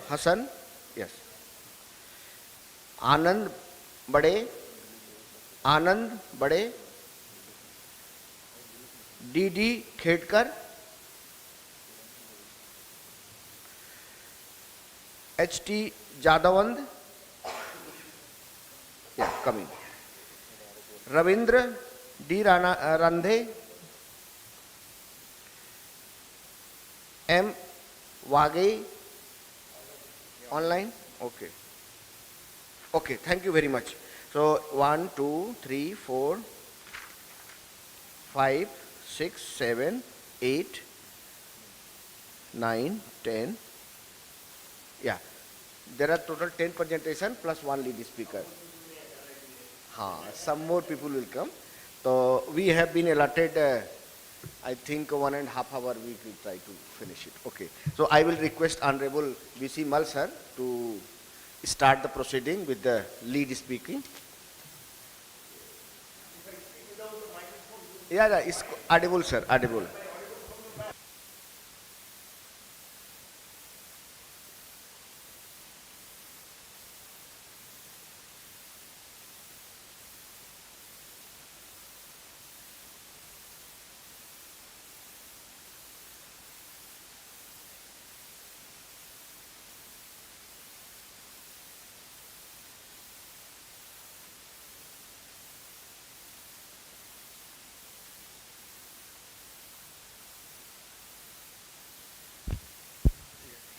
Hassan, yes. Anand Bade, Anand Bade, D.D. Khedkar, H.T. Jadavand, yeah, coming. Ravindra D. Randhe, M. Wagei, online? Okay. Okay, thank you very much. So 1, 2, 3, 4, 5, 6, 7, 8, 9, 10. Yeah, there are total 10 presentation plus one lead speaker. Some more people will come. So we have been allotted, I think 1.5 hours we will try to finish it. Okay. So I will request Honorable B.C. Mal sir to start the proceeding with the lead speaking. Yeah, it's audible, sir, audible.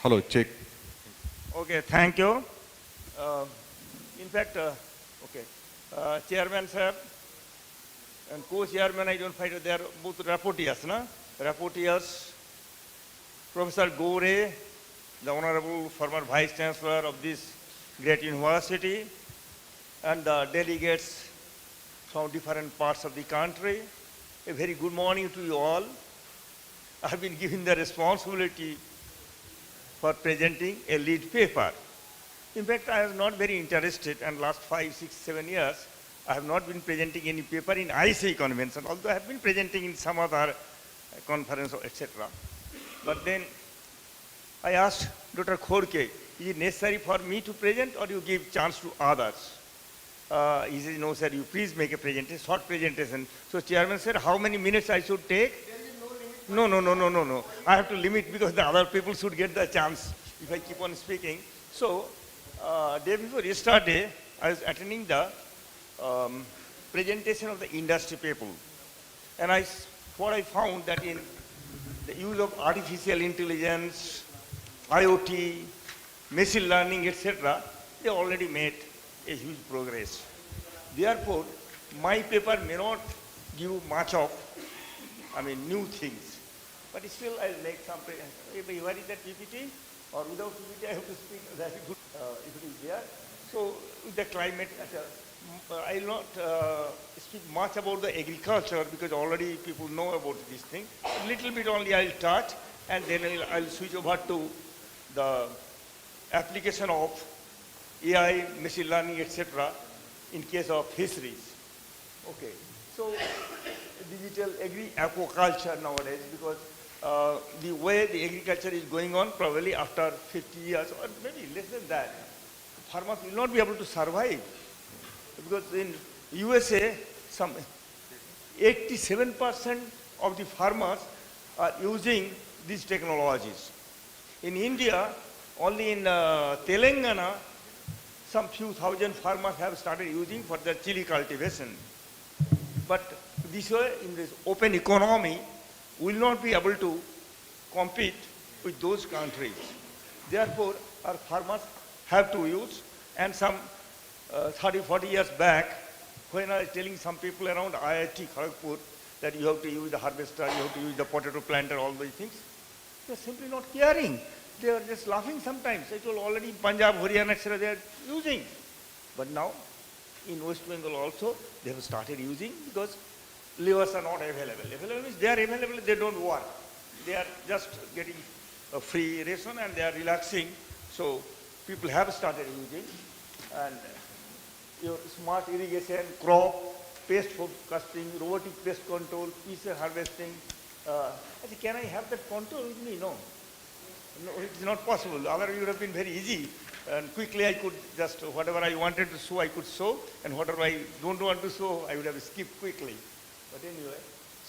Hello, check. Okay, thank you. In fact, Chairman sir and co-chairman, I don't find they are both rapporteurs, no? Rapporteurs, Professor Gore, the Honorable former Vice Chancellor of this great university, and the delegates from different parts of the country. A very good morning to you all. I have been given the responsibility for presenting a lead paper. In fact, I was not very interested, and last 5, 6, 7 years, I have not been presenting any paper in ICA convention, although I have been presenting in some other conference, etc. But then I asked Dr. Khorke, is it necessary for me to present or you give chance to others? He said, no sir, you please make a presentation, short presentation. So Chairman said, how many minutes I should take? No. I have to limit because the other people should get the chance if I keep on speaking. So, day before yesterday, I was attending the presentation of the industry people. And what I found that in the use of artificial intelligence, IoT, machine learning, etc., they already made a huge progress. Therefore, my paper may not give much of, new things. But still, I'll make some. Where is that PPT? Or without PPT, I have to speak very good if it is there. So, with the climate, I will not speak much about the agriculture because already people know about this thing. A little bit only I'll touch, and then I'll switch over to the application of AI, machine learning, etc. in case of fisheries. Okay. So, digital agri-aquaculture nowadays, because the way the agriculture is going on, probably after 50 years or maybe less than that, farmers will not be able to survive. Because in USA, some 87% of the farmers are using these technologies. In India, only in Telangana, some few thousand farmers have started using for their chili cultivation. But this way, in this open economy, will not be able to compete with those countries. Therefore, our farmers have to use, and some 30, 40 years back, when I was telling some people around IIT Kharagpur that you have to use the harvester, you have to use the potato planter, all these things, they are simply not caring. They are just laughing sometimes. I told already Punjab, Haryana, etc., they are using. But now, in West Bengal also, they have started using because levers are not available. Available means they are available, they don't work. They are just getting a free ration and they are relaxing. So people have started using. And your smart irrigation, crop, pest forecasting, robotic pest control, pest harvesting. Can I have that control with me? No. No, it's not possible. Otherwise, it would have been very easy. And quickly, I could just, whatever I wanted to sow, I could sow. And whatever I don't want to sow, I would have skipped quickly. But anyway,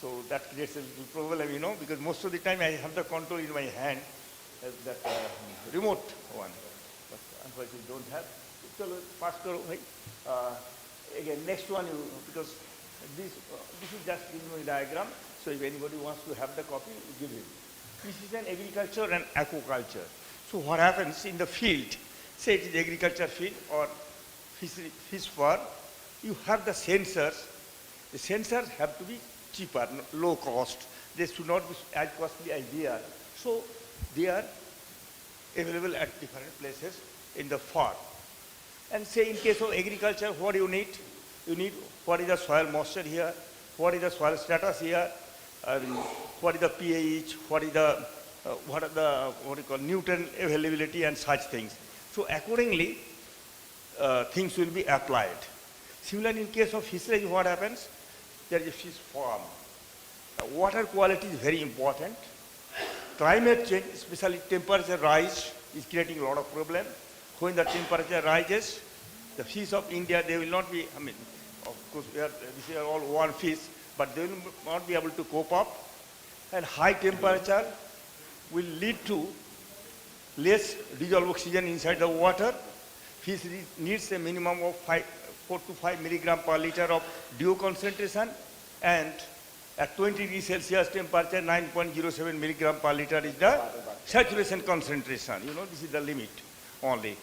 so that creates a little problem, because most of the time I have the control in my hand, that remote one. But unfortunately, don't have. So, pass karo, bhai. Again, next one, because this is just giving you a diagram. So if anybody wants to have the copy, give him. This is an agriculture and aquaculture. So what happens in the field, say it is agriculture field or fish farm, you have the sensors. The sensors have to be cheaper, low cost. They should not be as costly as they are. So they are available at different places in the farm. And say in case of agriculture, what do you need? You need what is the soil moisture here, what is the soil status here, what is the pH, what are the nutrient availability and such things. So accordingly, things will be applied. Similarly, in case of fisheries, what happens? There is a fish farm. Water quality is very important. Climate change, especially temperature rise, is creating a lot of problem. When the temperature rises, the fish of India, they will not be, of course, these are all warm fish, but they will not be able to cope up. And high temperature will lead to less dissolved oxygen inside the water. Fish needs a minimum of 4 to 5 milligram per liter of DO concentration, and at 20 degrees Celsius temperature, 9.07 milligram per liter is the saturation concentration. This is the limit only.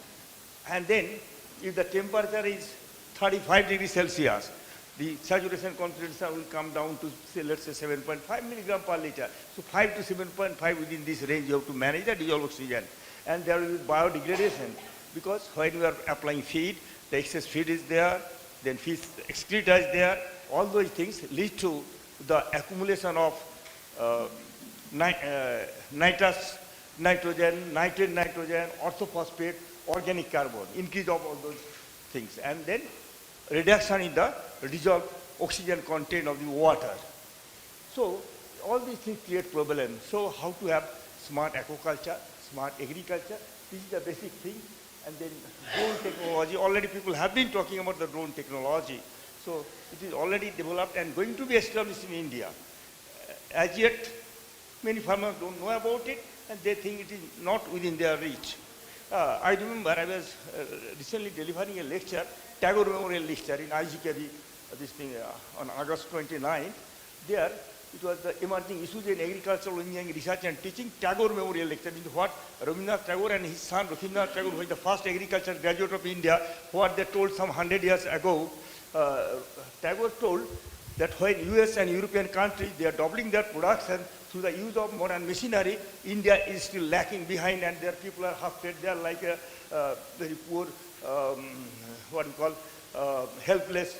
And then, if the temperature is 35 degrees Celsius, the saturation concentration will come down to, say, let's say 7.5 milligram per liter. So 5 to 7.5 within this range you have to manage the dissolved oxygen. And there will be biodegradation, because when you are applying feed, the excess feed is there, then fish excreta is there. All those things lead to the accumulation of nitrous, nitrogen, nitrate nitrogen, orthophosphate, organic carbon, increase of all those things. And then reduction in the dissolved oxygen content of the water. So all these things create problems. So how to have smart aquaculture, smart agriculture, this is the basic thing. And then drone technology, already people have been talking about the drone technology. So it is already developed and going to be established in India. As yet, many farmers don't know about it, and they think it is not within their reach. I remember I was recently delivering a lecture, Tagore Memorial Lecture in IGKB, on August 29th. There, it was the emerging issues in agricultural engineering research and teaching, Tagore Memorial Lecture, into what Rabindranath Tagore and his son Rabindranath Tagore, who was the first agriculture graduate of India, what they told some 100 years ago. Tagore told that when US and European countries, they are doubling their production through the use of modern machinery, India is still lacking behind, and their people are half-fed. They are like a very poor, helpless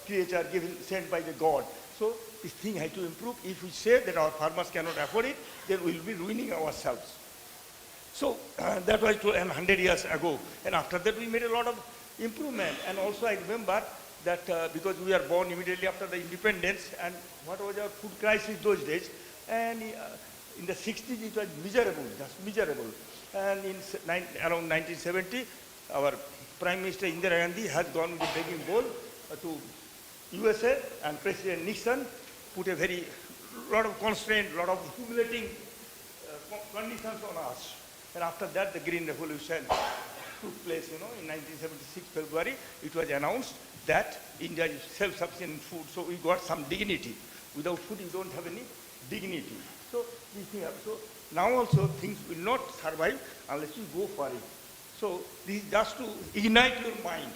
creature sent by the God. So this thing has to improve. If we say that our farmers cannot afford it, then we will be ruining ourselves. So that was 100 years ago. And after that, we made a lot of improvement. And also I remember that because we are born immediately after the independence, and what was our food crisis those days, and in the 60s it was miserable, just miserable. And around 1970, our Prime Minister Indira Gandhi has gone with a begging bowl to USA, and President Nixon put a lot of constraint, lot of humiliating conditions on us. And after that, the Green Revolution took place, in 1976 February. It was announced that India is self-sufficient in food, so we got some dignity. Without food, you don't have any dignity. So these things happen. So now also things will not survive unless you go for it. So this is just to ignite your mind.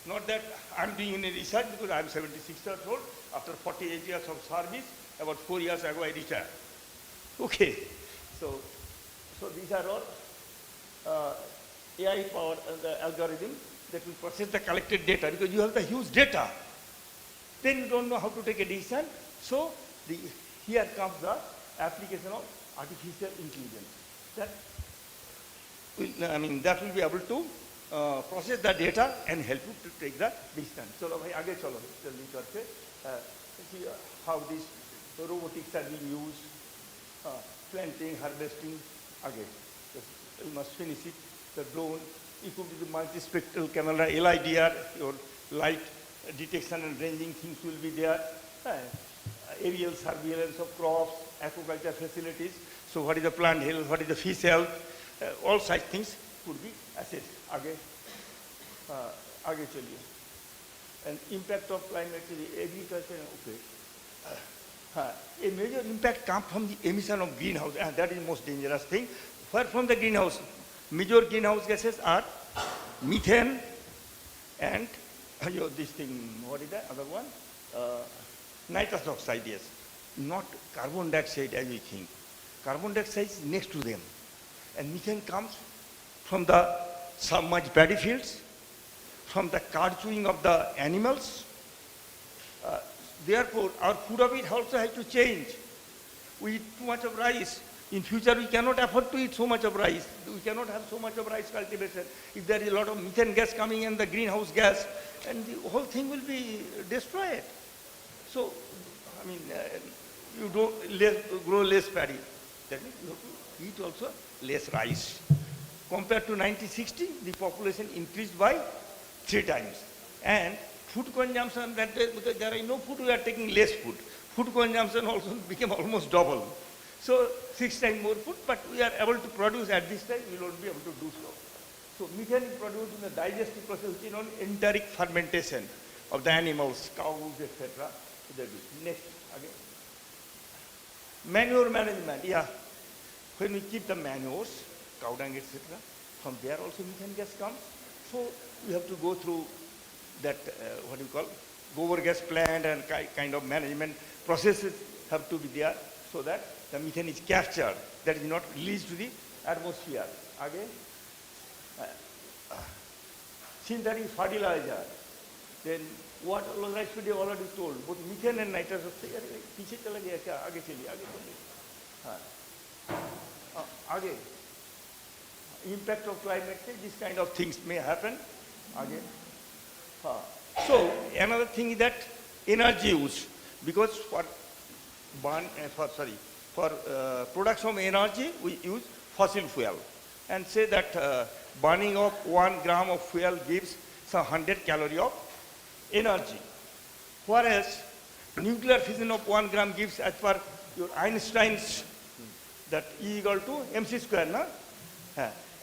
Not that I'm doing any research, because I'm 76 years old. After 48 years of service, about 4 years ago I retired. Okay, so these are all AI powered the algorithm that will process the collected data, because you have the huge data. Then you don't know how to take a decision. So here comes the application of artificial intelligence. That will be able to process the data and help you to take the decision. Chalo bhai, aage chalo. Jaldi karke. See how these robotics are being used, planting, harvesting, again, you must finish it. The drone, equipped with the multispectral camera, LIDR, your light detection and ranging things will be there. Aerial surveillance of crops, aquaculture facilities. So what is the plant health, what is the fish health, all such things could be assessed. Again, आगे चलिए. And impact of climate change, agriculture, okay. A major impact comes from the emission of greenhouse, and that is the most dangerous thing. Where from the greenhouse? Major greenhouse gases are methane and this thing, what is the other one? Nitrous oxide, yes. Not carbon dioxide as we think. Carbon dioxide is next to them. And methane comes from the submerged paddy fields, from the card chewing of the animals. Therefore, our food habit also has to change. We eat too much of rice. In future, we cannot afford to eat so much of rice. We cannot have so much of rice cultivation. If there is a lot of methane gas coming in, the greenhouse gas, and the whole thing will be destroyed. So, I mean, you don't grow less paddy. That means you have to eat also less rice. Compared to 1960, the population increased by 3 times. And food consumption, because there is no food, we are taking less food. Food consumption also became almost double. So 6 times more food, but we are able to produce at this time, we will not be able to do so. So methane is produced in the digestive process, which is known enteric fermentation of the animals, cows, etc. Next, again. Manure management, yeah. When we keep the manures, cow dung, etc., from there also methane gas comes. So we have to go through that, what do you call, gobar gas plant and kind of management processes have to be there so that the methane is captured, that is not released to the atmosphere. Again, synthetic fertilizer, then what I should have already told, both methane and nitrous oxide. पीछे चला गया क्या? आगे चलिए, आगे चलिए. Again, impact of climate change, this kind of things may happen. Again. So another thing is that energy use, because for production of energy we use fossil fuel, and say that burning of 1 gram of fuel gives some 100 calories of energy, whereas nuclear fission of 1 gram gives, as per your Einstein's, that E equal to mc square, na?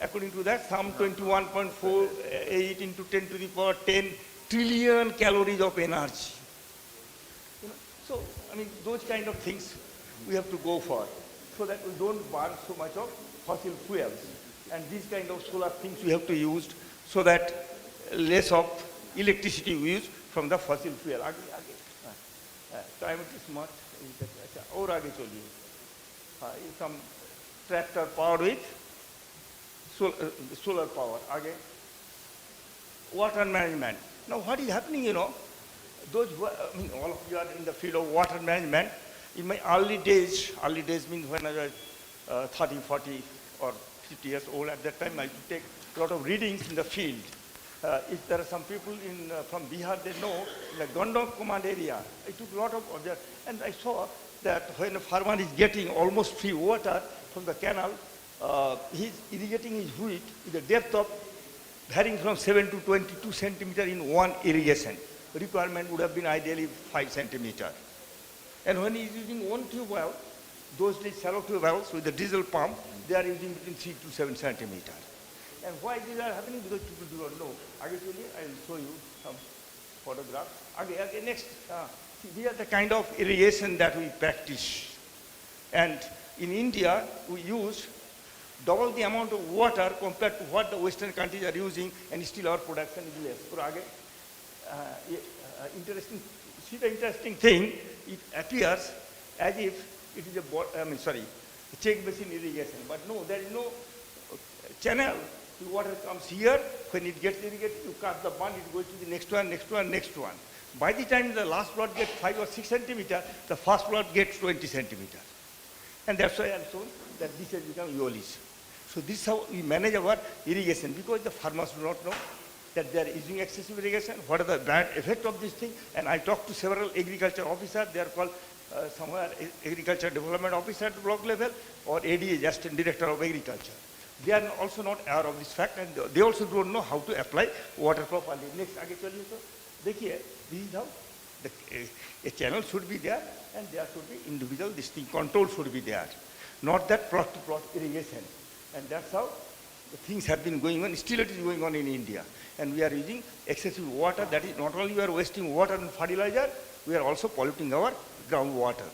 According to that, some 21.48 into 10 to the power 10 trillion calories of energy. You know? So, I mean, those kind of things we have to go for, so that we don't burn so much of fossil fuels. And these kind of solar things we have to use, so that less of electricity we use from the fossil fuel. Climate is smart. और आगे चलिए. Some tractor powered with solar power. Again, water management. Now, what is happening, you know, those who, I mean, all of you are in the field of water management. In my early days means when I was 30, 40 or 50 years old, at that time I used to take a lot of readings in the field. If there are some people from Bihar, they know, in the Gondok command area, I took a lot of objects, and I saw that when a farmer is getting almost free water from the canal, he's irrigating his wheat with a depth of varying from 7 to 22 centimeter in one irrigation. Requirement would have been ideally 5 centimeter. And when he's using one tube well, those days shallow tube wells with the diesel pump, they are using between 3 to 7 centimeter. And why these are happening? Because people do not know. Actually, I will show you some photographs. Again, next, these are the kind of irrigation that we practice. And in India, we use double the amount of water compared to what the Western countries are using, and still our production is less. So again, interesting thing, it appears as if it is a check basin irrigation. But no, there is no channel. The water comes here, when it gets irrigated, you cut the bund, it goes to the next one, next one, next one. By the time the last plot gets 5 or 6 centimeter, the first plot gets 20 centimeter. And that's why I'm shown that this has become yolish. So this is how we manage our irrigation, because the farmers do not know that they are using excessive irrigation, what are the bad effect of this thing. And I talked to several agriculture officers, they are called somewhere agriculture development officer at block level or ADA, Assistant Director of Agriculture. They are also not aware of this fact, and they also don't know how to apply water properly. Next, आगे चलिए तो देखिए, this is how a channel should be there, and there should be individual distinct control should be there, not that plot to plot irrigation, and that's how the things have been going on. Still, it is going on in India, and we are using excessive water. That is not only we are wasting water and fertilizer, we are also polluting our groundwater,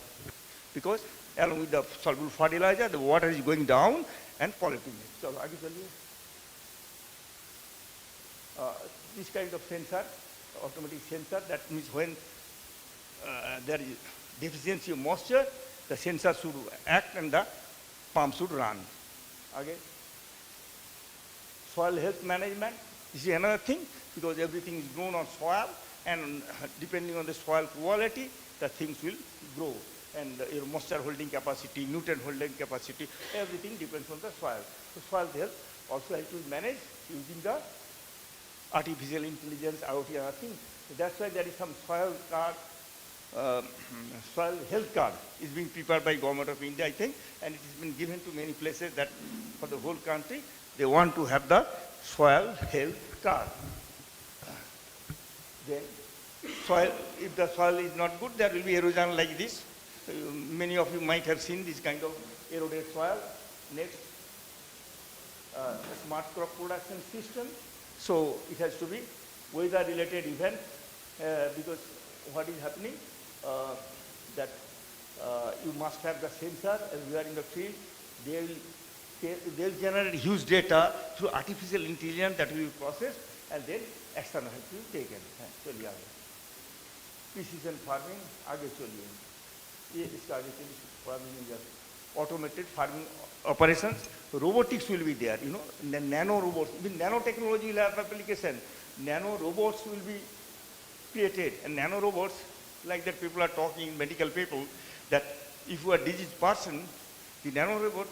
because along with the soluble fertilizer, the water is going down and polluting it. So, आगे चलिए. This kind of sensor, automatic sensor, that means when there is deficiency of moisture, the sensor should act and the pump should run. Okay. Soil health management, this is another thing, because everything is grown on soil, and depending on the soil quality, the things will grow. And your moisture holding capacity, nutrient holding capacity, everything depends on the soil. So soil health also has to be managed using the artificial intelligence, IoT, and other things. So that's why there is some soil card, soil health card is being prepared by Government of India, I think, and it has been given to many places that for the whole country, they want to have the soil health card. Then soil, if the soil is not good, there will be erosion like this. Many of you might have seen this kind of eroded soil. Next, smart crop production system. So it has to be weather-related event, because what is happening, that you must have the sensor as you are in the field. They'll generate huge data through artificial intelligence that will be processed, and then action has to be taken. चलिए आगे. Precision farming, आगे चलिए. ये इसका आगे चलिए. Farming, automated farming operations, robotics will be there, you know, nano robots, even nanotechnology will have application. Nano robots will be created, and nano robots, like that people are talking, medical people, that if you are a diseased person, the nano robot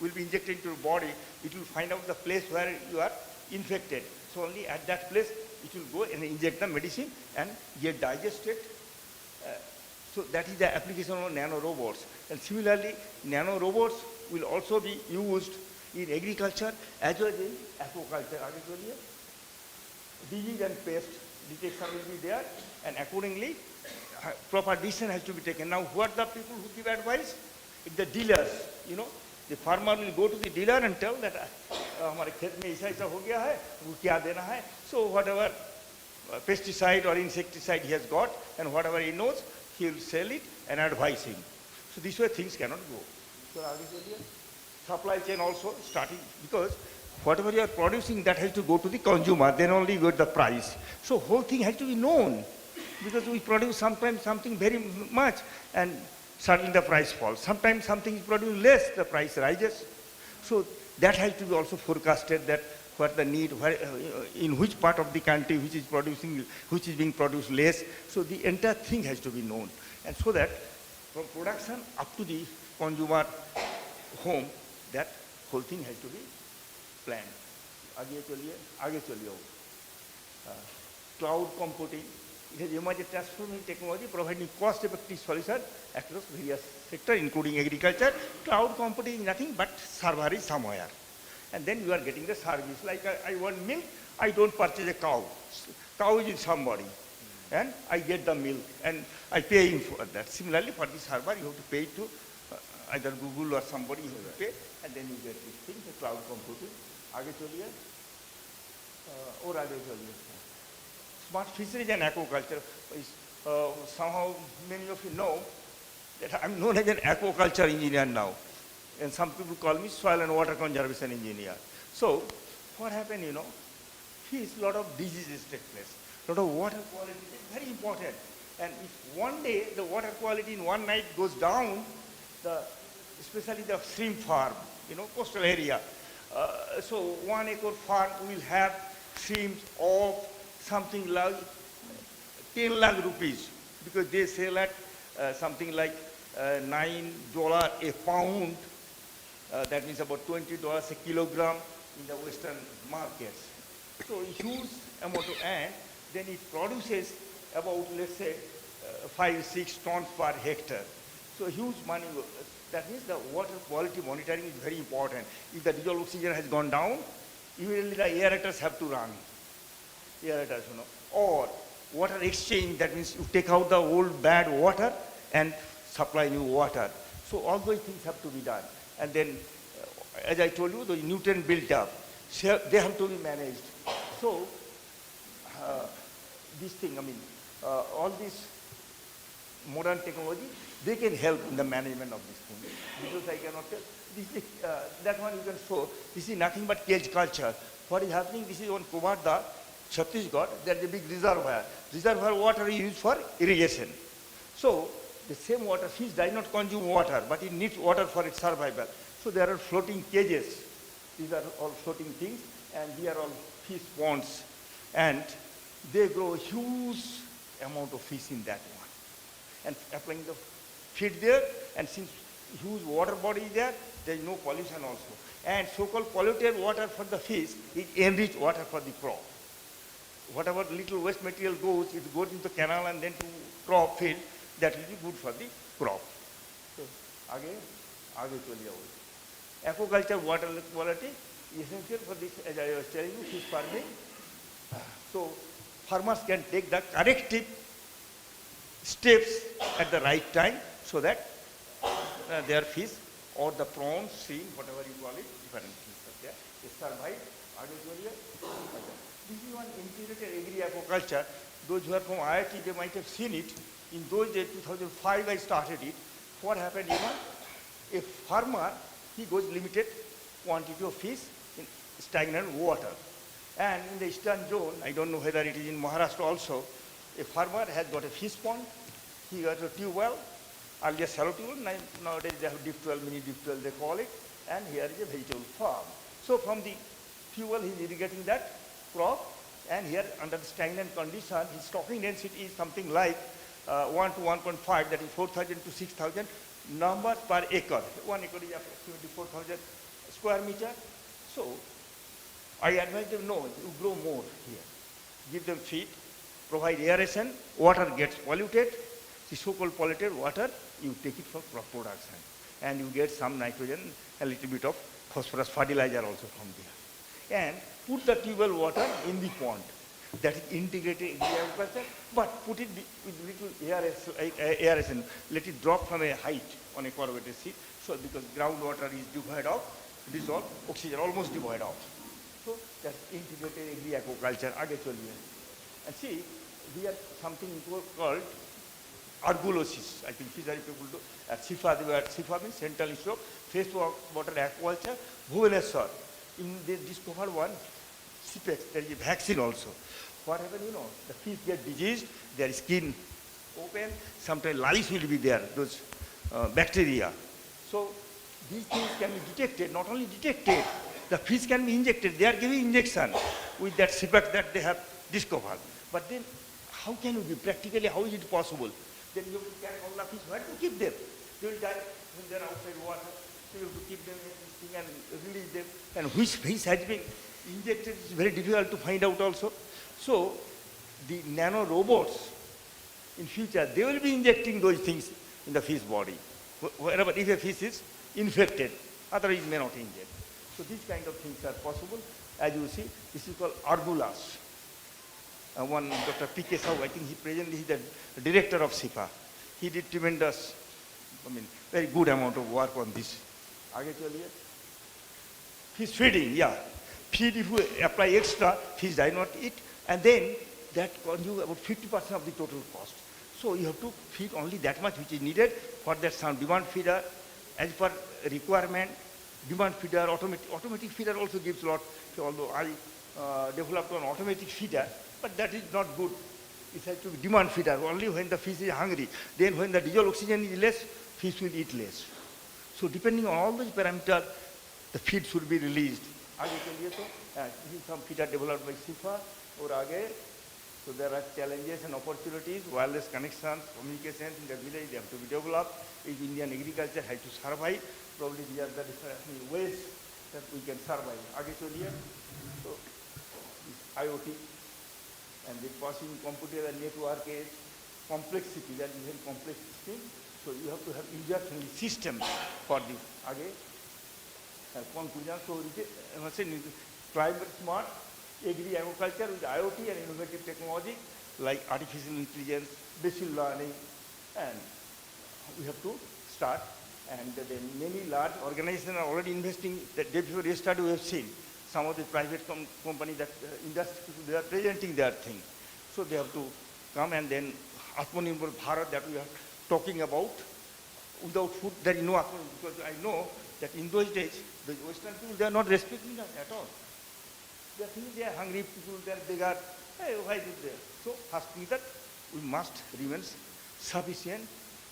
will be injected into your body, it will find out the place where you are infected. So only at that place, it will go and inject the medicine and get digested. So that is the application of nano robots. And similarly, nano robots will also be used in agriculture as well as in aquaculture. Disease and pest detection will be there, and accordingly, proper decision has to be taken. Now, who are the people who give advice? It's the dealers, you know. The farmer will go to the dealer and tell that हमारे खेत में ऐसा हो गया है, वो क्या देना है. So whatever pesticide or insecticide he has got, and whatever he knows, he will sell it and advise him. So this way things cannot go. So आगे चलिए. Supply chain also starting, because whatever you are producing, that has to go to the consumer, then only you get the price. So whole thing has to be known, because we produce sometimes something very much, and suddenly the price falls. Sometimes something is produced less, the price rises. So that has to be also forecasted, that what the need, where, in which part of the country which is producing, which is being produced less. So the entire thing has to be known. And so that from production up to the consumer home, that whole thing has to be planned. आगे चलिए. Cloud computing. It has emerged a transforming technology providing cost-effective solution across various sectors, including agriculture. Cloud computing is nothing but server is somewhere, and then you are getting the service. Like I want milk, I don't purchase a cow. Cow is with somebody, and I get the milk, and I pay him for that. Similarly, for the server, you have to pay to either Google or somebody, you have to pay, and then you get this thing, the cloud computing. आगे चलिए. और आगे चलिए. Smart fisheries and aquaculture. Somehow many of you know that I'm known as an aquaculture engineer now, and some people call me soil and water conservation engineer. So what happened, you know, is a lot of diseases take place. A lot of water quality is very important, and if one day the water quality in one night goes down, especially the shrimp farm, you know, coastal area. So 1 acre farm will have shrimps of something like 10 lakh rupees, because they sell at something like $9 a pound. That means about $20 a kilogram in the Western markets. So a huge amount of ant, then it produces about, let's say, 5-6 tons per hectare. So huge money, that means the water quality monitoring is very important. If the dissolved oxygen has gone down, immediately the aerators have to run, aerators, or water exchange, that means you take out the old bad water and supply new water. So all those things have to be done. And then, as I told you, the nutrient built up, so they have to be managed. So this thing, all this modern technology, they can help in the management of this thing. Because I cannot tell. This is, that one you can show. This is nothing but cage culture. What is happening? This is on Kumarda, Chhattisgarh. There is a big reservoir. Reservoir water is used for irrigation. So the same water, fish does not consume water, but it needs water for its survival. So there are floating cages. These are all floating things, and they are all fish ponds. And they grow huge amount of fish in that one. And applying the feed there, and since huge water body is there, there is no pollution also. And so-called polluted water for the fish is enriched water for the crop. Whatever little waste material goes, it goes into the canal and then to crop field, that will be good for the crop. So, again, चलिए आओ. Aquaculture water quality is essential for this, as I was telling you, fish farming. So, farmers can take the corrective steps at the right time so that their fish or the prawns, shrimp, whatever you call it, different things are there. They survive. This is one integrated agri-aquaculture. Those who are from IIT, they might have seen it. In those days, 2005, I started it. What happened, a farmer, he goes limited quantity of fish in stagnant water. And in the eastern zone, I don't know whether it is in Maharashtra also, a farmer has got a fish pond, he got a tube well, earlier shallow tube well, nowadays they have deep well, mini deep well they call it, and here is a vegetable farm. So from the tube well, he is irrigating that crop, and here under the stagnant condition, his stocking density is something like 1 to 1.5, that is 4,000 to 6,000 numbers per acre. 1 acre is approximately 4,000 square meter. So I advise them, no, you grow more here. Give them feed, provide aeration, water gets polluted. The so-called polluted water, you take it for crop production. And you get some nitrogen, a little bit of phosphorus fertilizer also from there. And put the tubewell water in the pond. That is integrated agriculture, but put it with little aeration. Let it drop from a height on a corrugated sheet. So because groundwater is devoid of dissolved oxygen, almost devoid of. So that's integrated agri-aquaculture. And see, we have something called argulosis. I think fishery people do. At SIFA, they were at SIFA means Central Institute of Freshwater Aquaculture, Bhubaneswar. They discovered one CPEX, there is a vaccine also. What happens, the fish get diseased, their skin open, sometimes lice will be there, those bacteria. So these things can be detected, not only detected, the fish can be injected. They are giving injection with that CPEX that they have discovered. But then how can it be practically, how is it possible? Then you have to carry all the fish, where to keep them? They will die when they are outside water. So you have to keep them in this thing and release them. And which fish has been injected is very difficult to find out also. So the nano robots in future, they will be injecting those things in the fish body. Wherever if a fish is infected, otherwise it may not inject. So these kind of things are possible. As you see, this is called Arbulas. One Dr. P.K. Sahu, I think he presently is the director of SIFA. He did tremendous, very good amount of work on this. Fish feeding, yeah. Feed, if you apply extra, fish does not eat, and then that consumes about 50% of the total cost. So you have to feed only that much which is needed. For that, some demand feeder, as per requirement, demand feeder, automatic feeder also gives a lot. Although I developed an automatic feeder, but that is not good. It has to be demand feeder, only when the fish is hungry. Then when the dissolved oxygen is less, fish will eat less. So depending on all those parameters, the feed should be released. This is some feeder developed by SIFA or Age. So there are challenges and opportunities, wireless connections, communications in the village, they have to be developed. If Indian agriculture has to survive, probably these are the different ways that we can survive. So this IoT and the passing computer and network is complexity, that is very complex thing. So you have to have user-friendly system for this. Again, conclusion, so climate smart agri-agriculture with IoT and innovative technology like artificial intelligence, machine learning, and we have to start. And then many large organizations are already investing. The day before yesterday we have seen some of the private companies that industry, they are presenting their thing. So they have to come, and then Atmanirbhar Bharat that we are talking about. Without food, there is no Atmanirbhar, because I know that in those days, the Western people, they are not respecting us at all. They are thinking they are hungry people, they are beggar. Hey, why is it there? So first thing that we must remain sufficient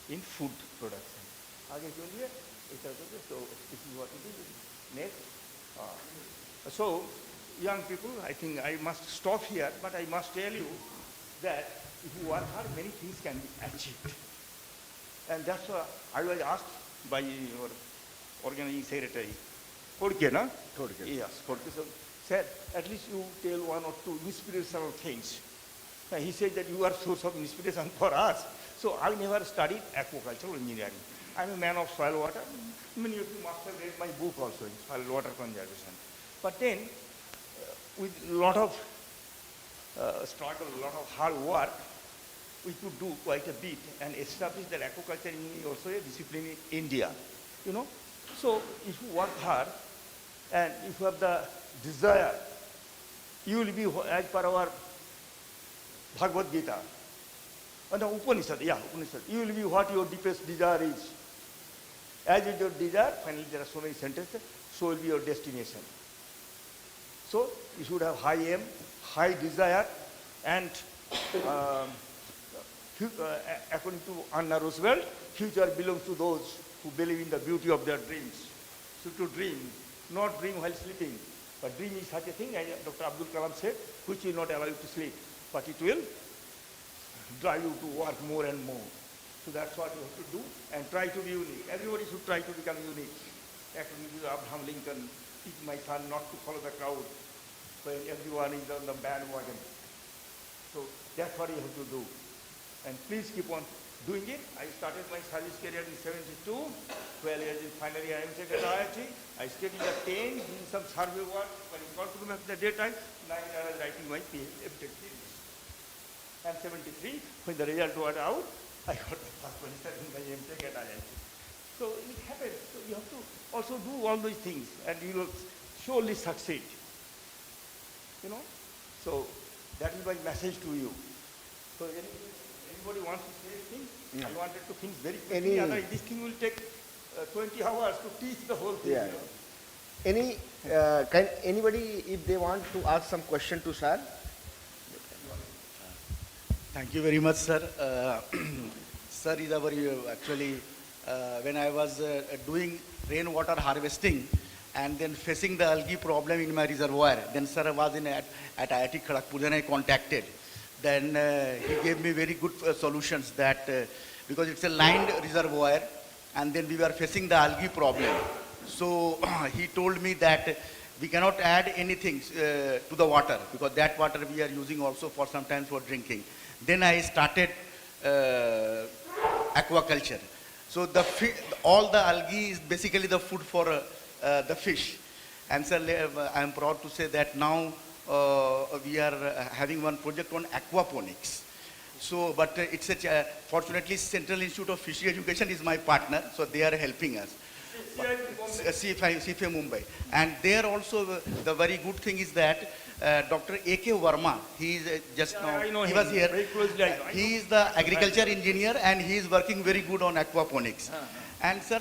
in food production. Again, so this is what it is. Next. So, young people, I think I must stop here, but I must tell you that if you work hard, many things can be achieved. And that's why I was asked by your organizing secretary, Kodke, na? Kodke. Yes, Kodke said, at least you tell one or two inspirational things. And he said that you are source of inspiration for us. So I never studied aquacultural engineering. I'm a man of soil water. Many of you must have read my book also, in soil water conservation. But then, with a lot of struggle, a lot of hard work, we could do quite a bit and establish that aquaculture is also a discipline in India. You know? So if you work hard and if you have the desire, you will be, as per our Bhagavad Gita, and the Upanishad, you will be what your deepest desire is. As is your desire, finally there are so many sentences, so will be your destination. So you should have high aim, high desire, and according to Anna Roosevelt, future belongs to those who believe in the beauty of their dreams. So to dream, not dream while sleeping, but dream is such a thing, as Dr. Abdul Kalam said, which will not allow you to sleep, but it will drive you to work more and more. So that's what you have to do, and try to be unique. Everybody should try to become unique. According to Abraham Lincoln, teach my son not to follow the crowd when everyone is on the bandwagon. So that's what you have to do. And please keep on doing it. I started my service career in 72, 12 years in final year MTech at IIT. I stayed in the 10, doing some survey work, but in Kolkata at the daytime, 9 I was writing my MTech thesis. And 73, when the result was out, I got the first position in my MTech at IIT. So it happens. So you have to also do all these things, and you will surely succeed. You know? So that is my message to you. So anybody wants to say anything? Yeah. I wanted to finish very quickly. Otherwise, this thing will take 20 hours to teach the whole thing. Yeah. You know? Anybody, if they want to ask some question to sir? Thank you very much, sir. Sir is our, actually, when I was doing rainwater harvesting and then facing the algae problem in my reservoir, then sir was at IIT Kharagpur, then I contacted. Then he gave me very good solutions that, because it's a lined reservoir, and then we were facing the algae problem. So he told me that we cannot add anything to the water, because that water we are using also for sometimes for drinking. Then I started aquaculture. So all the algae is basically the food for the fish. And so I am proud to say that now we are having one project on aquaponics. So, but it's fortunately Central Institute of Fishery Education is my partner, so they are helping us. CFA Mumbai. And there also the very good thing is that Dr. A.K. Verma, he is just now, he was here. Very closely, He is the agriculture engineer and he is working very good on aquaponics. And sir,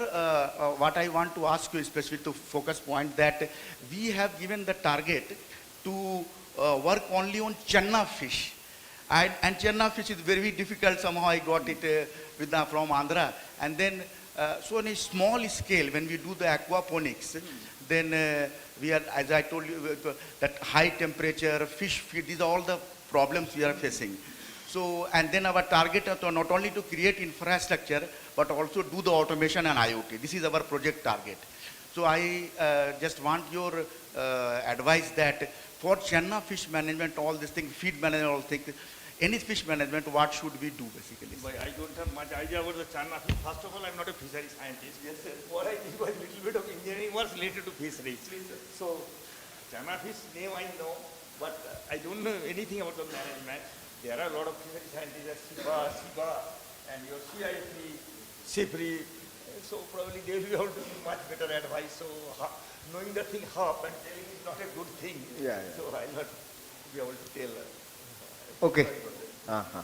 what I want to ask you especially to focus point that we have given the target to work only on channa fish. And channa fish is very difficult, somehow I got it from Andhra. And then, so on a small scale, when we do the aquaponics, then we are, as I told you, that high temperature, fish feed, these are all the problems we are facing. So, and then our target is to not only to create infrastructure, but also do the automation and IoT. This is our project target. So I just want your advice that for channa fish management, all these things, feed management, all things, any fish management, what should we do basically? But I don't have much idea about the Chana fish. First of all, I'm not a fishery scientist. Yes, sir. What I did was a little bit of engineering was related to fisheries. So, Chana fish name I know, but I don't know anything about the management. There are a lot of fishery scientists, SIBA, and your CIP, SIFRI. So probably they will be able to give much better advice. So knowing the thing half and telling is not a good thing. Yeah, yeah. So I'll not be able to tell. Okay. Uh-huh.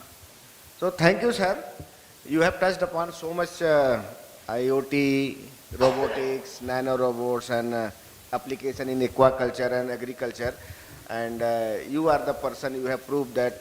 So thank you, sir. You have touched upon so much IoT, robotics, nano robots, and application in aquaculture and agriculture. And you are the person, you have proved that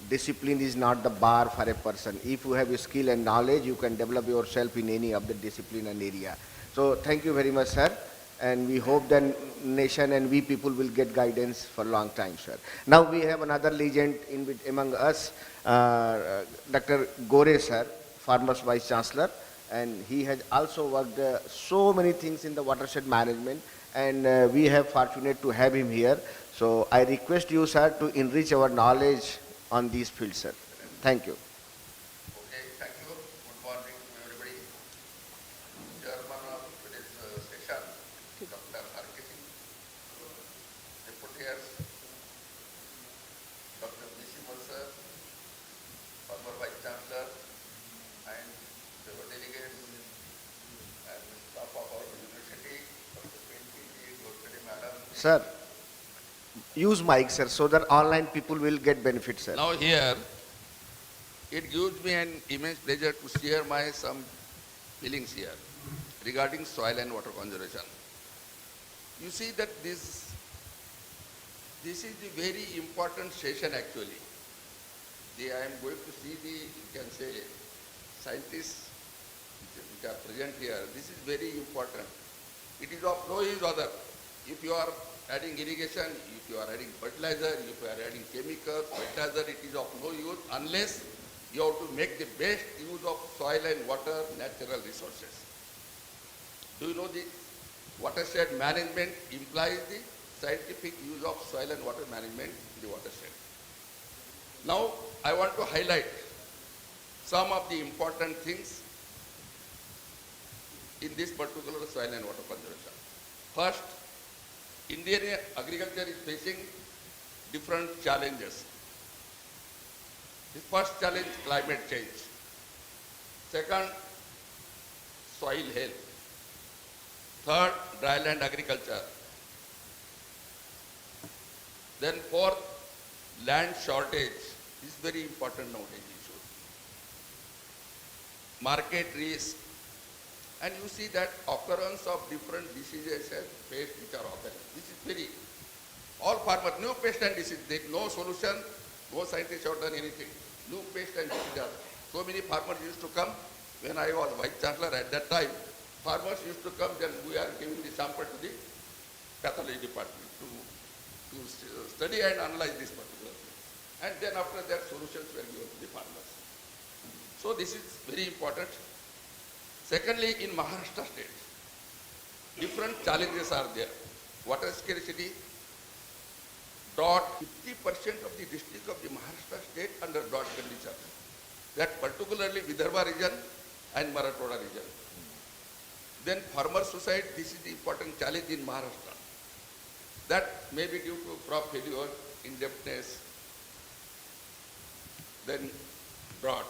discipline is not the bar for a person. If you have skill and knowledge, you can develop yourself in any of the discipline and area. So thank you very much, sir. And we hope that nation and we people will get guidance for a long time, sir. Now we have another legend among us, Dr. Gore, sir, Farmers Vice Chancellor. And he has also worked so many things in the watershed management. And we have fortunate to have him here. So I request you, sir, to enrich our knowledge on these fields, sir. Thank you. Okay, thank you. Good morning to everybody. Chairman of today's session, Dr. R.K. Singh, Deputy Dr. B.C. Mulsar, former Vice Chancellor, and fellow delegates and staff of our university, Dr. P.N.P. Dr. Madam. Sir, use mic, sir, so that online people will get benefit, sir. Now here, it gives me an immense pleasure to share my some feelings here regarding soil and water conservation. You see that this is the very important session actually. I am going to see the, you can say, scientists which are present here. This is very important. It is of no use other. If you are adding irrigation, if you are adding fertilizer, if you are adding chemicals, fertilizer, it is of no use unless you have to make the best use of soil and water, natural resources. Do you know the watershed management implies the scientific use of soil and water management in the watershed. Now, I want to highlight some of the important things in this particular soil and water conservation. First, Indian agriculture is facing different challenges. The first challenge, climate change. Second, soil health. Third, dryland agriculture. Then fourth, land shortage. This is very important nowadays issue. Market risk. And you see that occurrence of different diseases and pests which are occurring. This is very, all farmers, new pest and disease, there is no solution, no scientists have done anything. New pest and disease. So many farmers used to come, when I was Vice Chancellor at that time, farmers used to come, then we are giving the sample to the pathology department to study and analyze this particular thing. And then after that, solutions were given to the farmers. So this is very important. Secondly, in Maharashtra state, different challenges are there. Water scarcity, drought, 50% of the district of the Maharashtra state under drought condition. That particularly Vidarbha region and Marathwada region. Then farmer suicide, this is the important challenge in Maharashtra. That may be due to crop failure, indebtedness, then drought,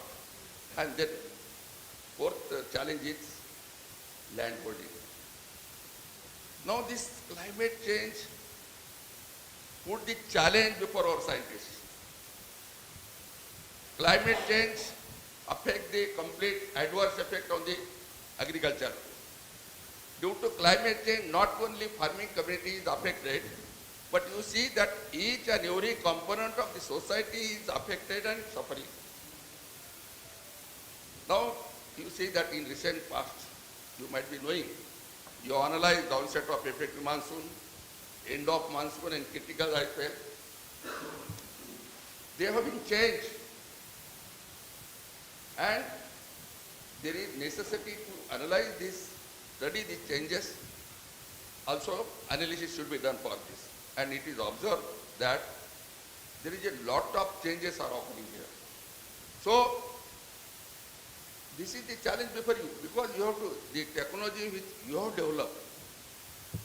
and then fourth challenge is land holding. Now this climate change put the challenge before our scientists. Climate change affect the complete adverse effect on the agriculture. Due to climate change, not only farming community is affected, but you see that each and every component of the society is affected and suffering. Now, you see that in recent past, you might be knowing, you analyze the onset of effective monsoon, end of monsoon and critical as well. They have been changed. And there is necessity to analyze this, study these changes. Also, analysis should be done for this. And it is observed that there is a lot of changes are occurring here. So, this is the challenge before you, because you have to, the technology which you have developed,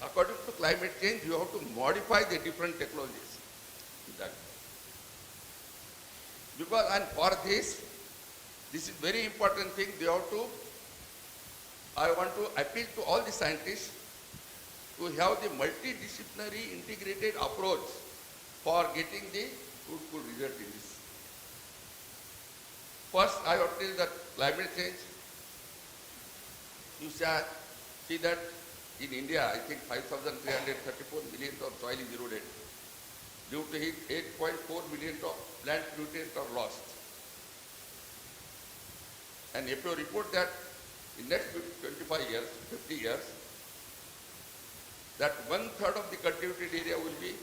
according to climate change, you have to modify the different technologies. That. Because, and for this is very important thing, they have to, I want to appeal to all the scientists to have the multidisciplinary integrated approach for getting the fruitful result in this. First, I have to tell that climate change, you see that in India, I think 5,334 million of soil is eroded. Due to it, 8.4 million of plant nutrients are lost. And if you report that in next 25 years, 50 years, that 1/3 of the cultivated area will be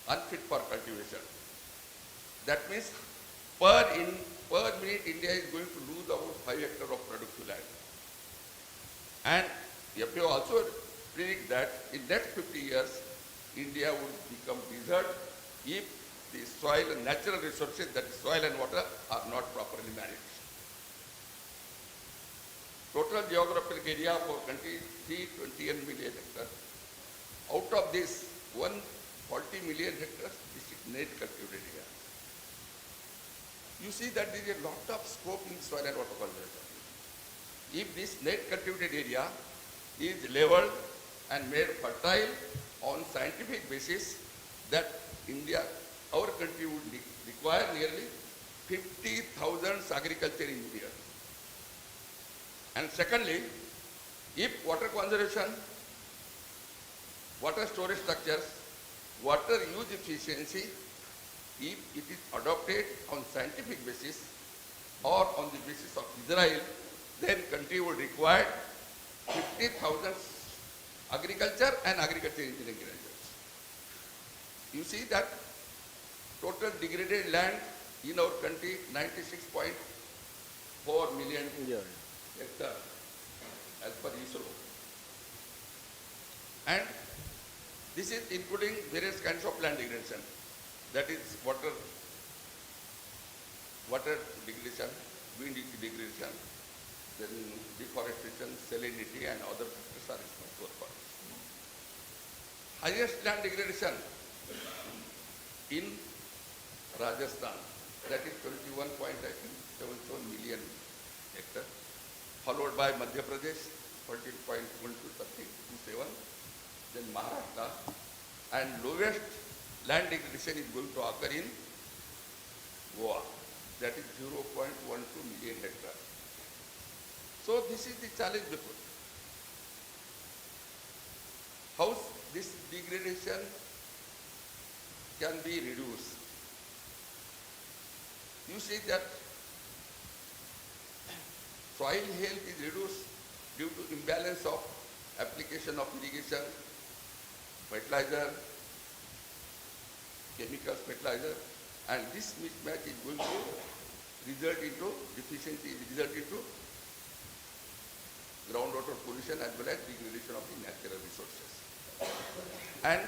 unfit for cultivation. That means per minute India is going to lose about 5 hectares of productive land. And if you also predict that in next 50 years, India would become desert if the soil and natural resources, that is soil and water, are not properly managed. Total geographic area for country is 321 million hectares. Out of this, 140 million hectares is net cultivated area. You see that there is a lot of scope in soil and water conservation. If this net cultivated area is leveled and made fertile on scientific basis, that India, our country would require nearly 50,000 agriculture engineers. And secondly, if water conservation, water storage structures, water use efficiency, if it is adopted on scientific basis or on the basis of Israel, then country would require 50,000 agriculture and agriculture engineering graduates. You see that total degraded land in our country, 96.4 million hectares as per ISRO. And this is including various kinds of land degradation. That is water degradation, wind degradation, then deforestation, salinity, and other factors are responsible for it. Highest land degradation in Rajasthan, that is 21.77 million hectares, followed by Madhya Pradesh, 14.1237, then Maharashtra, and lowest land degradation is going to occur in Goa, that is 0.12 million hectares. So this is the challenge before. How this degradation can be reduced? You see that soil health is reduced due to imbalance of application of irrigation, fertilizer, chemicals, fertilizer, and this mismatch is going to result into deficiency, result into groundwater pollution as well as degradation of the natural resources. And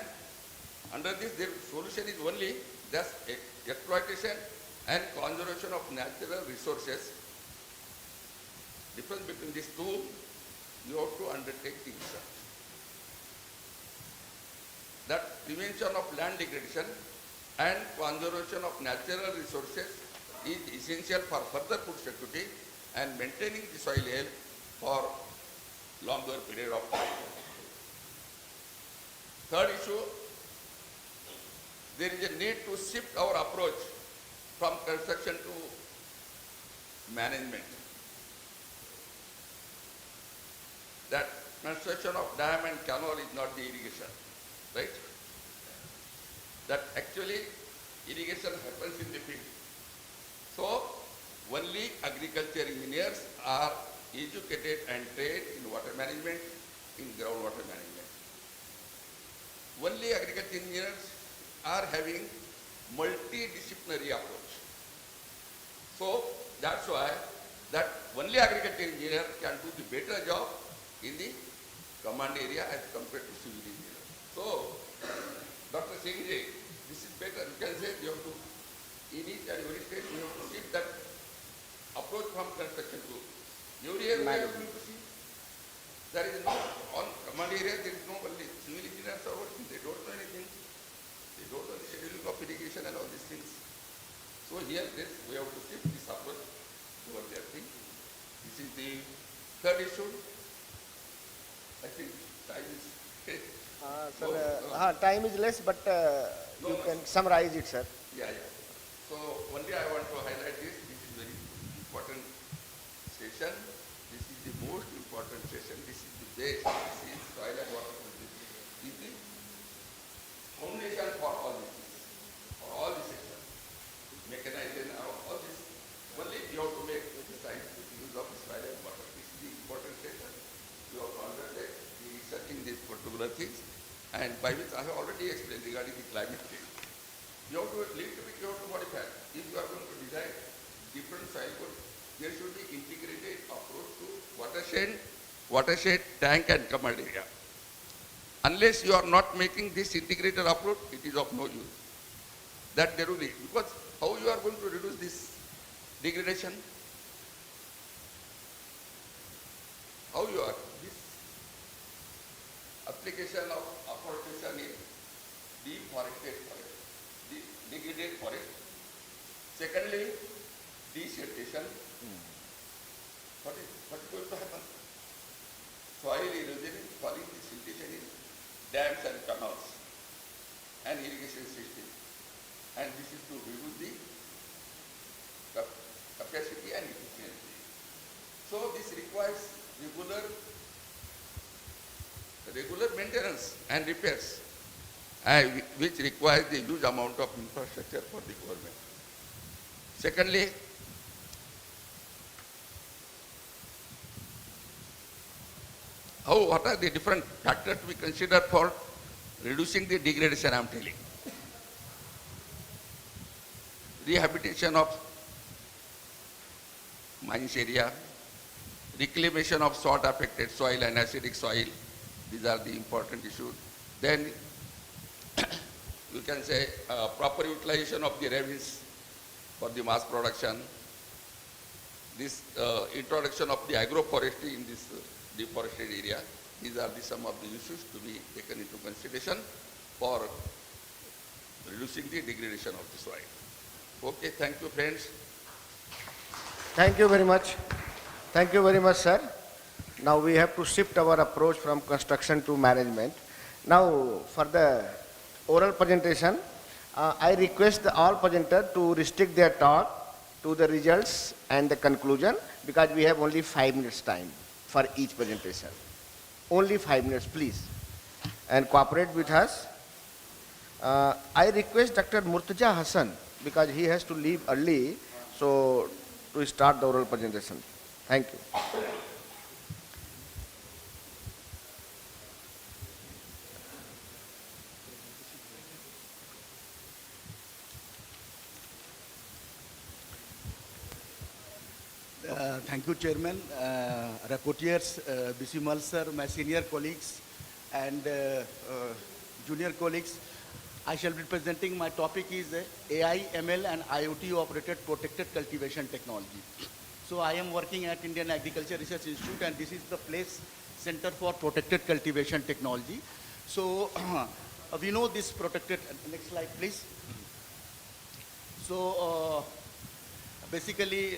under this, the solution is only just exploitation and conservation of natural resources. Difference between these two, you have to undertake the research. That prevention of land degradation and conservation of natural resources is essential for further food security and maintaining the soil health for longer period of time. Third issue, there is a need to shift our approach from construction to management. That construction of dam and canal is not the irrigation, right? That actually irrigation happens in the field. So only agriculture engineers are educated and trained in water management, in groundwater management. Only agriculture engineers are having multidisciplinary approach. So that's why that only agriculture engineer can do the better job in the command area as compared to civil engineer. So, Dr. Singh ji, this is better. You can say you have to in each and every state we have to shift that approach from construction to every area we have to see. There is no, on command area there is no only civil engineers are working, they don't know anything. They don't know the scheduling of irrigation and all these things. So here we have to shift this approach towards that thing. This is the third issue. I think time is Sir, time is less, but you can summarize it, sir. Yeah. So only I want to highlight this. This is very important session. This is the most important session. This is the base. This is soil and water. This is the foundation for all this. For all this session. Mechanization, all this. Only you have to make the scientific use of the soil and water. This is the important session. You have to undertake the researching these particular things, and by which I have already explained regarding the climate change. You have to little bit, you have to modify. If you are going to design different soil code, there should be integrated approach to watershed, tank and command area. Unless you are not making this integrated approach, it is of no use. That there will be, because how you are going to reduce this degradation? How you are? This application of afforestation in deforested forest, degraded forest. Secondly, desedition. What is going to happen? Soil erosion, falling siltation in dams and canals and irrigation system. And this is to reduce the capacity and efficiency. So this requires regular maintenance and repairs, which requires a huge amount of infrastructure for the government. Secondly, what are the different factors we consider for reducing the degradation? I am telling. Rehabilitation of mines area, reclamation of salt affected soil and acidic soil. These are the important issues. Then you can say proper utilization of the ravines for the mass production. This introduction of the agroforestry in this deforested area. These are some of the issues to be taken into consideration for reducing the degradation of the soil. Okay, thank you, friends. Thank you very much. Thank you very much, sir. Now we have to shift our approach from construction to management. Now for the oral presentation, I request all presenters to restrict their talk to the results and the conclusion, because we have only 5 minutes time for each presentation. Only 5 minutes, please. And cooperate with us. I request Dr. Murtaza Hassan, because he has to leave early, so to start the oral presentation. Thank you. Thank you, Chairman, rapporteurs, Bisimal sir, my senior colleagues and junior colleagues. I shall be presenting, my topic is AI, ML and IoT operated protected cultivation technology. So I am working at Indian Agriculture Research Institute, and this is the place Center for Protected Cultivation Technology. So we know this protected, next slide please. So basically,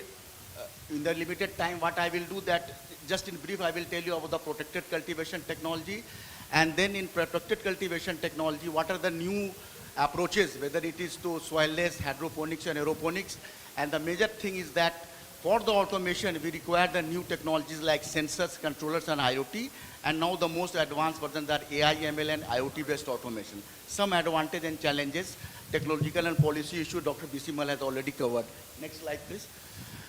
in the limited time, what I will do that, just in brief, I will tell you about the protected cultivation technology, and then in protected cultivation technology, what are the new approaches, whether it is to soilless, hydroponics and aeroponics. And the major thing is that for the automation, we require the new technologies like sensors, controllers and IoT, and now the most advanced versions are AI, ML and IoT based automation. Some advantage and challenges, technological and policy issue, Dr. Bisimal has already covered. Next slide please.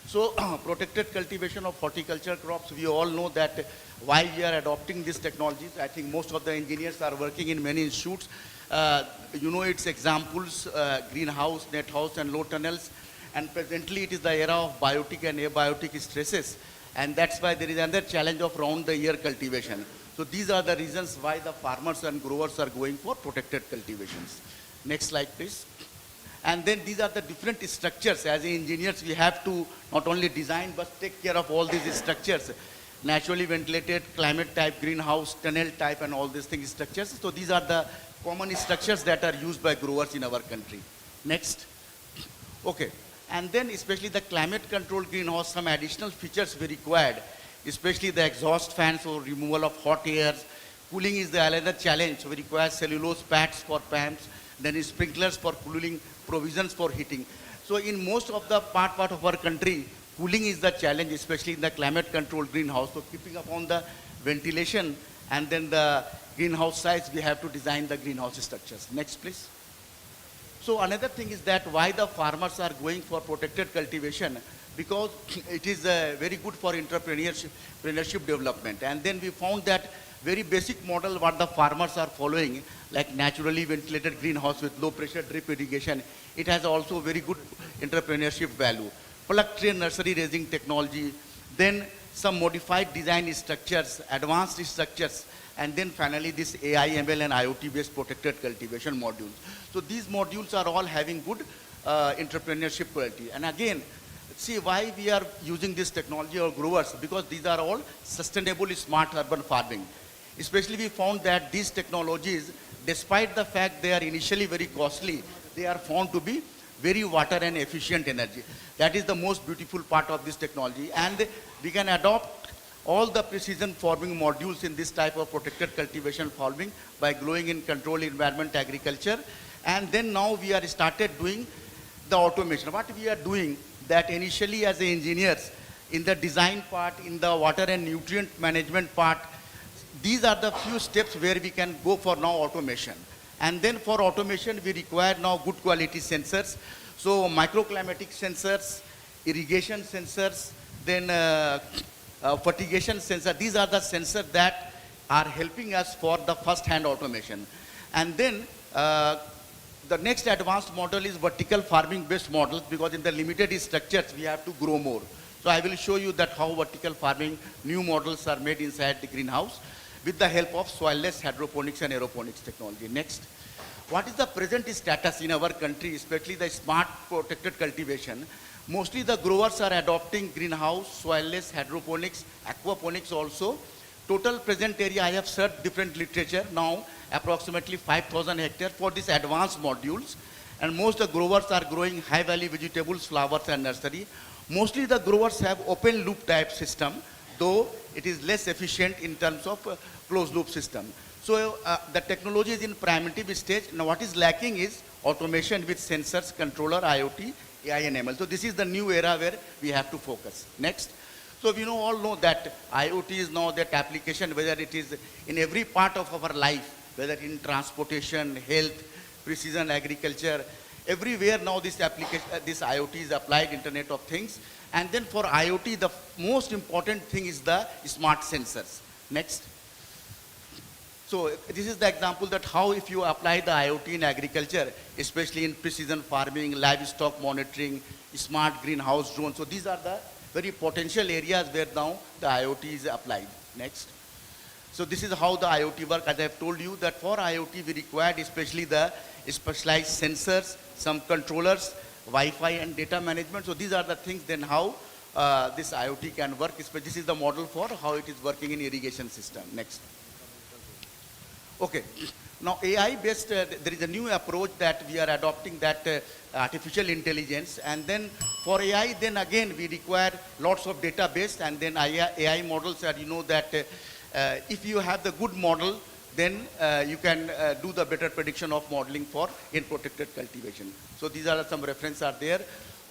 So protected cultivation of horticulture crops, we all know that why we are adopting these technologies. I think most of the engineers are working in many institutes. You know its examples, greenhouse, net house and low tunnels. And presently it is the era of biotic and abiotic stresses. And that's why there is another challenge of round the year cultivation. So these are the reasons why the farmers and growers are going for protected cultivations. Next slide please. And then these are the different structures. As engineers, we have to not only design but take care of all these structures. Naturally ventilated, climate type, greenhouse, tunnel type, and all these things structures. So these are the common structures that are used by growers in our country. Next. Okay. And then especially the climate controlled greenhouse, some additional features we required, especially the exhaust fans for removal of hot airs. Cooling is the another challenge. We require cellulose pads for pumps, then sprinklers for cooling, provisions for heating. So in most of the part of our country, cooling is the challenge, especially in the climate controlled greenhouse. So keeping up on the ventilation and then the greenhouse size, we have to design the greenhouse structures. Next, please. So another thing is that why the farmers are going for protected cultivation, because it is very good for entrepreneurship development. And then we found that very basic model what the farmers are following, like naturally ventilated greenhouse with low pressure drip irrigation, it has also very good entrepreneurship value. Plug tray nursery raising technology, then some modified design structures, advanced structures, and then finally this AI, ML and IoT based protected cultivation modules. So these modules are all having good entrepreneurship quality. And again, see why we are using this technology or growers, because these are all sustainable smart urban farming. Especially we found that these technologies, despite the fact they are initially very costly, they are found to be very water and efficient energy. That is the most beautiful part of this technology. And we can adopt all the precision farming modules in this type of protected cultivation farming by growing in controlled environment agriculture. And then now we are started doing the automation. What we are doing that initially as engineers in the design part, in the water and nutrient management part, these are the few steps where we can go for now automation. And then for automation, we require now good quality sensors. So microclimatic sensors, irrigation sensors, then fertigation sensor. These are the sensors that are helping us for the first-hand automation. And then the next advanced model is vertical farming based models, because in the limited structures, we have to grow more. So I will show you that how vertical farming new models are made inside the greenhouse with the help of soilless hydroponics and aeroponics technology. Next. What is the present status in our country, especially the smart protected cultivation? Mostly the growers are adopting greenhouse, soilless, hydroponics, aquaponics also. Total present area, I have searched different literature now, approximately 5,000 hectares for these advanced modules. And most of the growers are growing high value vegetables, flowers and nursery. Mostly the growers have open loop type system, though it is less efficient in terms of closed loop system. So the technology is in primitive stage. Now what is lacking is automation with sensors, controller, IoT, AI and ML. So this is the new era where we have to focus. Next. So we all know that IoT is now that application, whether it is in every part of our life, whether in transportation, health, precision agriculture, everywhere now this application, this IoT is applied, Internet of Things. And then for IoT, the most important thing is the smart sensors. Next. So this is the example that how if you apply the IoT in agriculture, especially in precision farming, livestock monitoring, smart greenhouse drones. So these are the very potential areas where now the IoT is applied. Next. So this is how the IoT work. As I have told you that for IoT we required especially the specialized sensors, some controllers, Wi-Fi and data management. So these are the things then how this IoT can work. This is the model for how it is working in irrigation system. Next. Okay. Now AI based, there is a new approach that we are adopting, that artificial intelligence, and then for AI then again we require lots of database, and then AI models are, that if you have the good model, then you can do the better prediction of modeling for in protected cultivation. So these are some references are there.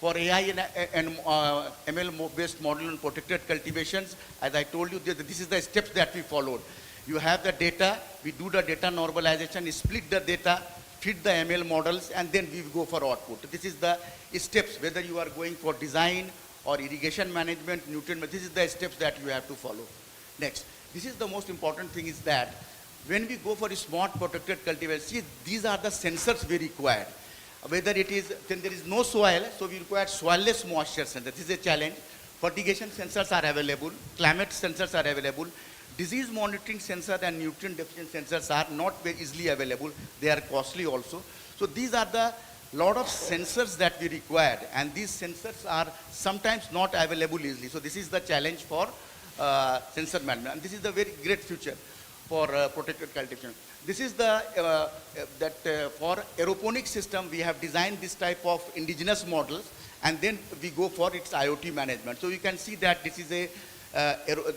For AI and ML based model in protected cultivations, as I told you, this is the steps that we followed. You have the data, we do the data normalization, split the data, feed the ML models, and then we go for output. This is the steps, whether you are going for design or irrigation management, nutrient, this is the steps that you have to follow. Next, this is the most important thing is that when we go for a smart protected cultivation, see, these are the sensors we require. Whether it is, then there is no soil, so we require soilless moisture sensor. This is a challenge. Fertigation sensors are available, climate sensors are available. Disease monitoring sensors and nutrient deficient sensors are not very easily available. They are costly also. So these are the lot of sensors that we required, and these sensors are sometimes not available easily. So this is the challenge for sensor management, and this is the very great future for protected cultivation. This is the for aeroponic system we have designed this type of indigenous models, and then we go for its IoT management. So you can see that this is a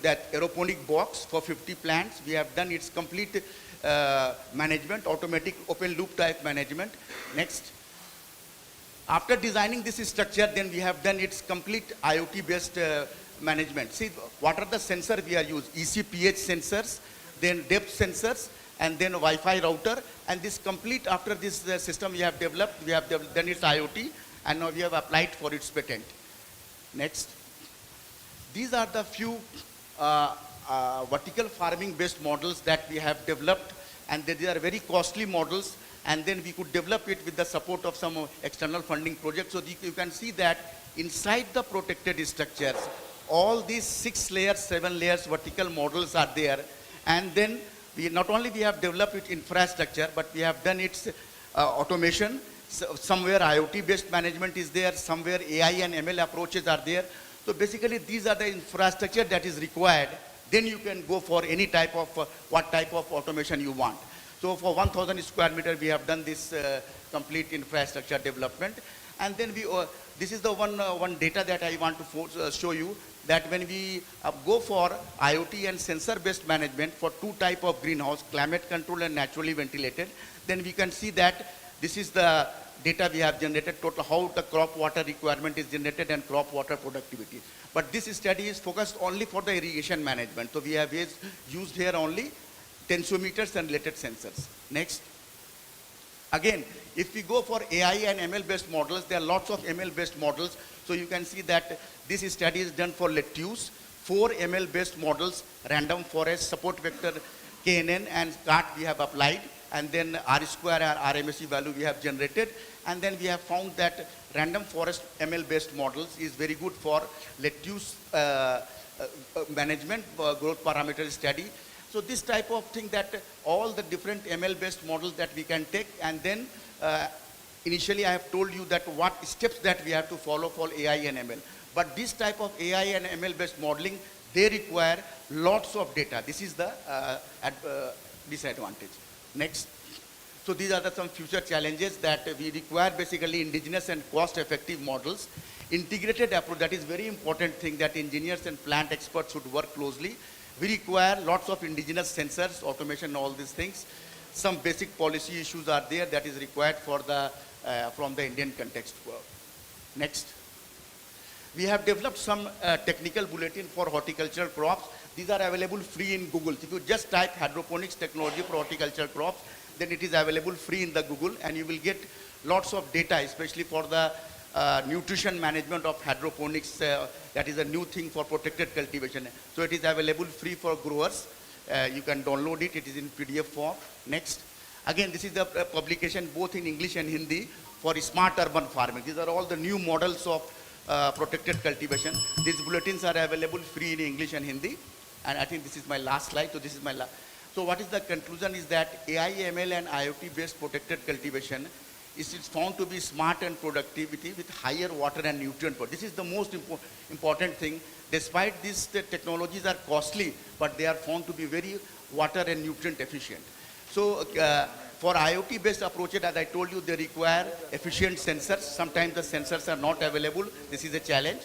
that aeroponic box for 50 plants. We have done its complete management, automatic open loop type management. Next. After designing this structure, then we have done its complete IoT based management. See, what are the sensors we are using? ECPH sensors, then depth sensors, and then Wi-Fi router. And this complete, after this system we have developed, done its IoT, and now we have applied for its patent. Next. These are the few vertical farming based models that we have developed, and they are very costly models, and then we could develop it with the support of some external funding projects. So you can see that inside the protected structures, all these 6 layers, 7 layers vertical models are there, and then we not only we have developed its infrastructure, but we have done its automation. So somewhere IoT based management is there, somewhere AI and ML approaches are there. So basically these are the infrastructure that is required. Then you can go for any type of, what type of automation you want. So for 1,000 square meter, we have done this complete infrastructure development. And then this is the one data that I want to show you, that when we go for IoT and sensor-based management for 2 type of greenhouse, climate control and naturally ventilated, then we can see that this is the data we have generated, total how the crop water requirement is generated and crop water productivity. But this study is focused only for the irrigation management. So we have used here only tensiometers and related sensors. Next. Again, if we go for AI and ML based models, there are lots of ML based models. So you can see that this study is done for lettuce, 4 ML based models, random forest, support vector, KNN and CART we have applied, and then R square and RMSE value we have generated, and then we have found that random forest ML based models is very good for lettuce management, growth parameter study. So this type of thing, that all the different ML based models that we can take, and then initially I have told you that what steps that we have to follow for AI and ML. But this type of AI and ML based modeling, they require lots of data. This is the disadvantage. Next. So these are some future challenges that we require, basically indigenous and cost effective models. Integrated approach, that is very important thing that engineers and plant experts should work closely. We require lots of indigenous sensors, automation, all these things. Some basic policy issues are there that is required for the, from the Indian context. Next. We have developed some technical bulletin for horticultural crops. These are available free in Google. If you just type hydroponics technology for horticultural crops, then it is available free in the Google, and you will get lots of data, especially for the nutrition management of hydroponics. That is a new thing for protected cultivation. So it is available free for growers. You can download it. It is in PDF form. Next. Again, this is the publication both in English and Hindi for smart urban farming. These are all the new models of protected cultivation. These bulletins are available free in English and Hindi. And I think this is my last slide. So this is my last. So what is the conclusion is that AI, ML and IoT based protected cultivation is found to be smart and productivity with higher water and nutrient. This is the most important thing. Despite these technologies are costly, but they are found to be very water and nutrient efficient. So for IoT based approaches, as I told you, they require efficient sensors. Sometimes the sensors are not available. This is a challenge.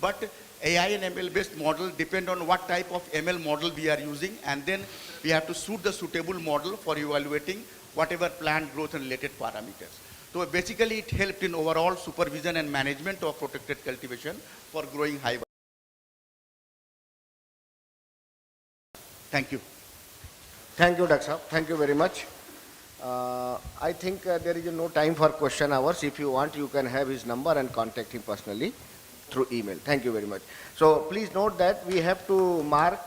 But AI and ML based model depend on what type of ML model we are using, and then we have to suit the suitable model for evaluating whatever plant growth and related parameters. So basically it helped in overall supervision and management of protected cultivation for growing high. Thank you. Thank you, Dr. Saab. Thank you very much. I think there is no time for question hours. If you want, you can have his number and contact him personally through email. Thank you very much. So please note that we have to mark,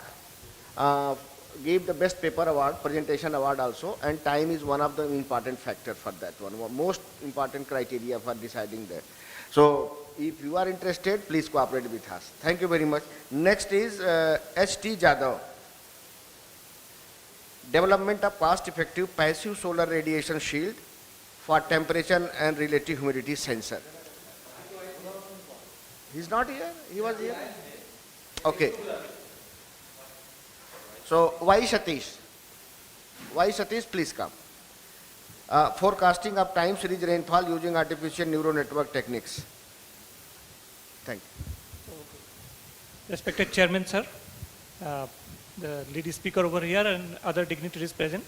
give the best paper award, presentation award also, and time is one of the important factor for that one, most important criteria for deciding that. So if you are interested, please cooperate with us. Thank you very much. Next is H.T. Jadhav. Development of cost-effective passive solar radiation shield for temperature and relative humidity sensor. He's not here? He was here? Okay. So, why Satish? Why Satish? Please come. Forecasting of time series rainfall using artificial neural network techniques. Thank you. Respected Chairman, sir, the lady speaker over here and other dignitaries present.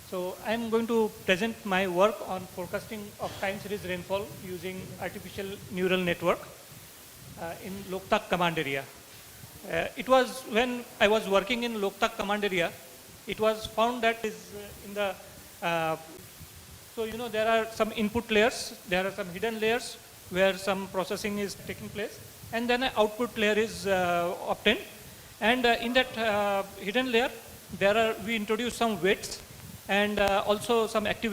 So I am going to present my work on forecasting of time series rainfall using artificial neural network in Loktak command area. It was when I was working in Loktak command area, it was found that is in the, so you know there are some input layers, there are some hidden layers where some processing is taking place, and then an output layer is obtained. And in that hidden layer, we introduce some weights and also some activity.